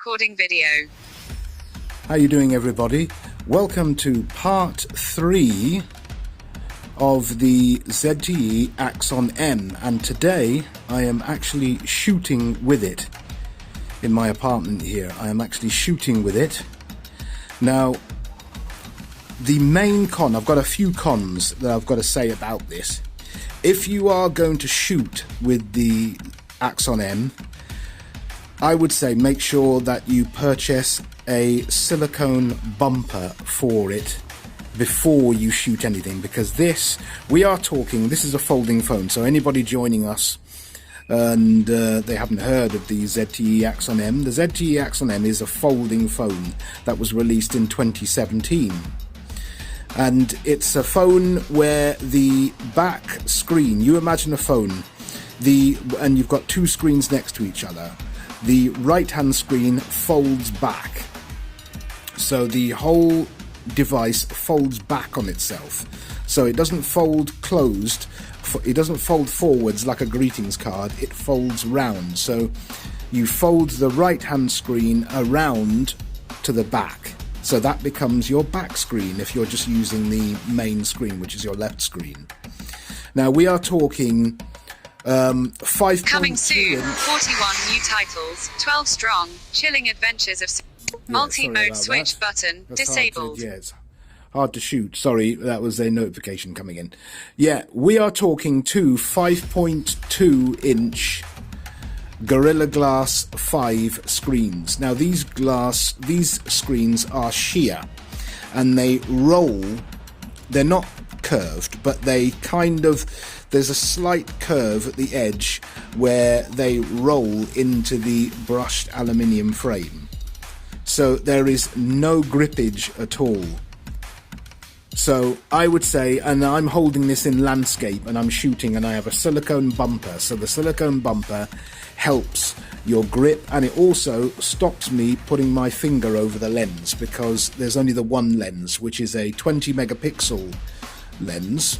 recording video. How you doing, everybody? Welcome to part 3 of the ZTE Axon M, and today I am actually shooting with it in my apartment here. I am actually shooting with it. Now, the main con, I've got a few cons that I've got to say about this. If you are going to shoot with the Axon M, I would say make sure that you purchase a silicone bumper for it before you shoot anything, because this is a folding phone. So anybody joining us and they haven't heard of the ZTE Axon M, the ZTE Axon M is a folding phone that was released in 2017. And it's a phone where the back screen, you imagine a phone, and you've got two screens next to each other. The right-hand screen folds back. So the whole device folds back on itself. So it doesn't fold closed, it doesn't fold forwards like a greetings card, it folds round. So you fold the right-hand screen around to the back. So that becomes your back screen if you're just using the main screen, which is your left screen. Now we are talking 5.2 Coming soon, 41 new titles, 12 strong, chilling adventures of multi-mode switch button That's disabled. It's hard to shoot. Sorry, that was a notification coming in. Yeah, we are talking two 5.2 inch Gorilla Glass 5 screens. Now these screens are sheer and they roll. They're not curved, but they there's a slight curve at the edge where they roll into the brushed aluminium frame. So there is no grippage at all. So I would say, and I'm holding this in landscape and I'm shooting and I have a silicone bumper. So the silicone bumper helps your grip, and it also stops me putting my finger over the lens, because there's only the one lens, which is a 20 megapixel lens,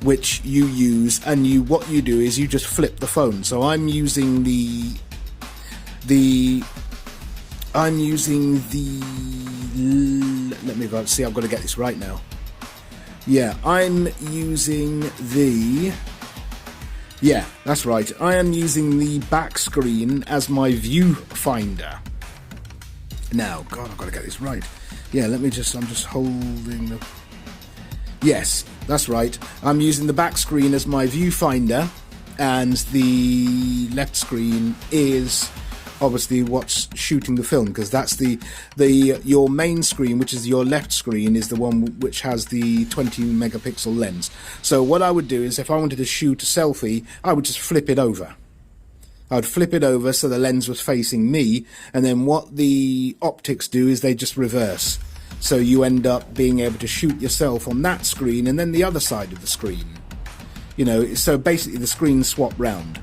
which you use, and what you do is you just flip the phone. So I'm using let me go see, I've got to get this right now. Yeah, I'm using that's right. I am using the back screen as my viewfinder. Now, God, I've got to get this right. Yeah, I'm just holding the... Yes, that's right. I'm using the back screen as my viewfinder, and the left screen is obviously what's shooting the film, because that's your main screen, which is your left screen, is the one which has the 20 megapixel lens. So what I would do is, if I wanted to shoot a selfie, I would just flip it over. I would flip it over so the lens was facing me, and then what the optics do is they just reverse. So you end up being able to shoot yourself on that screen and then the other side of the screen. You know, so basically the screens swap round.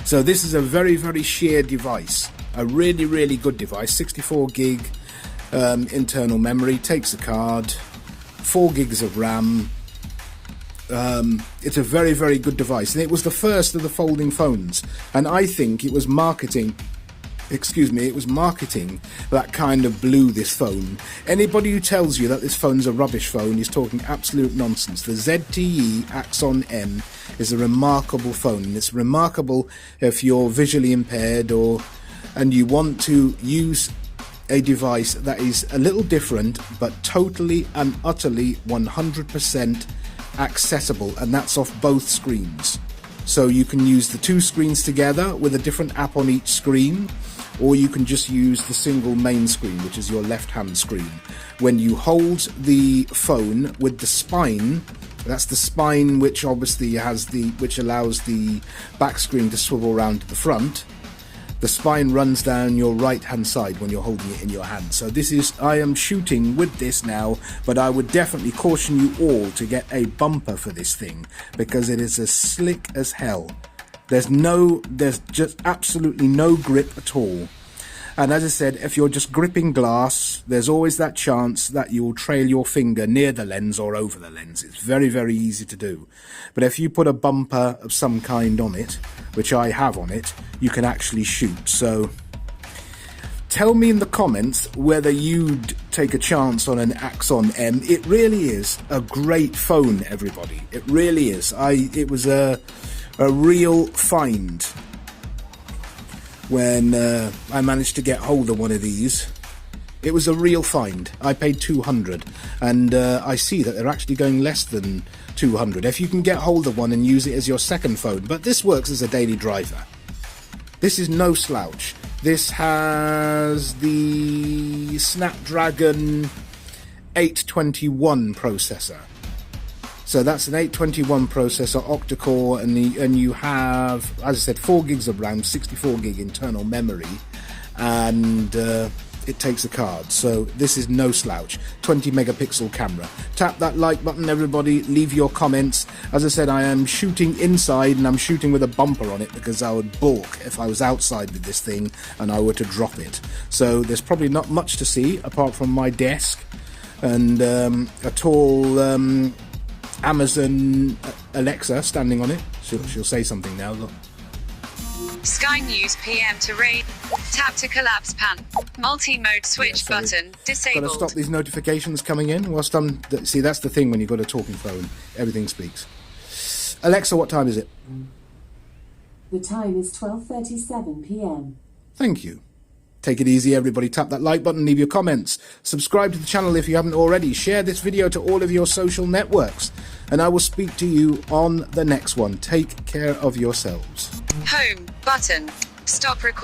So this is a very, very sheer device, a really, really good device. 64 gig internal memory, takes a card, 4 gigs of RAM. It's a very, very good device, and it was the first of the folding phones, and I think it was marketing that kind of blew this phone. Anybody who tells you that this phone's a rubbish phone is talking absolute nonsense. The ZTE Axon M is a remarkable phone, and it's remarkable if you're visually impaired and you want to use a device that is a little different but totally and utterly 100% accessible, and that's off both screens. So you can use the two screens together with a different app on each screen, or you can just use the single main screen, which is your left-hand screen. When you hold the phone with the spine, that's the spine which obviously which allows the back screen to swivel around to the front. The spine runs down your right-hand side when you're holding it in your hand. So I am shooting with this now, but I would definitely caution you all to get a bumper for this thing, because it is as slick as hell. There's just absolutely no grip at all. And as I said, if you're just gripping glass, there's always that chance that you'll trail your finger near the lens or over the lens. It's very, very easy to do. But if you put a bumper of some kind on it, which I have on it, you can actually shoot. So tell me in the comments whether you'd take a chance on an Axon M. It really is a great phone, everybody. It really is. It was a real find when I managed to get hold of one of these. It was a real find. I paid 200, and I see that they're actually going less than 200 if you can get hold of one and use it as your second phone. But this works as a daily driver. This is no slouch. This has the Snapdragon 821 processor. So that's an 821 processor, octa-core, and you have, as I said, 4 gigs of RAM, 64 gig internal memory, and it takes a card. So this is no slouch. 20 megapixel camera. Tap that like button, everybody. Leave your comments. As I said, I am shooting inside, and I'm shooting with a bumper on it because I would balk if I was outside with this thing and I were to drop it. So there's probably not much to see apart from my desk and a tall Amazon Alexa standing on it. She'll say something now. Look. Sky News PM to raid. Tap to collapse pan. Multi-mode switch button disabled. Got to stop these notifications coming in whilst I'm... See, that's the thing when you've got a talking phone. Everything speaks. Alexa, what time is it? The time is 12:37 p.m. Thank you. Take it easy, everybody. Tap that like button, leave your comments. Subscribe to the channel if you haven't already. Share this video to all of your social networks. And I will speak to you on the next one. Take care of yourselves. Home button. Stop recording.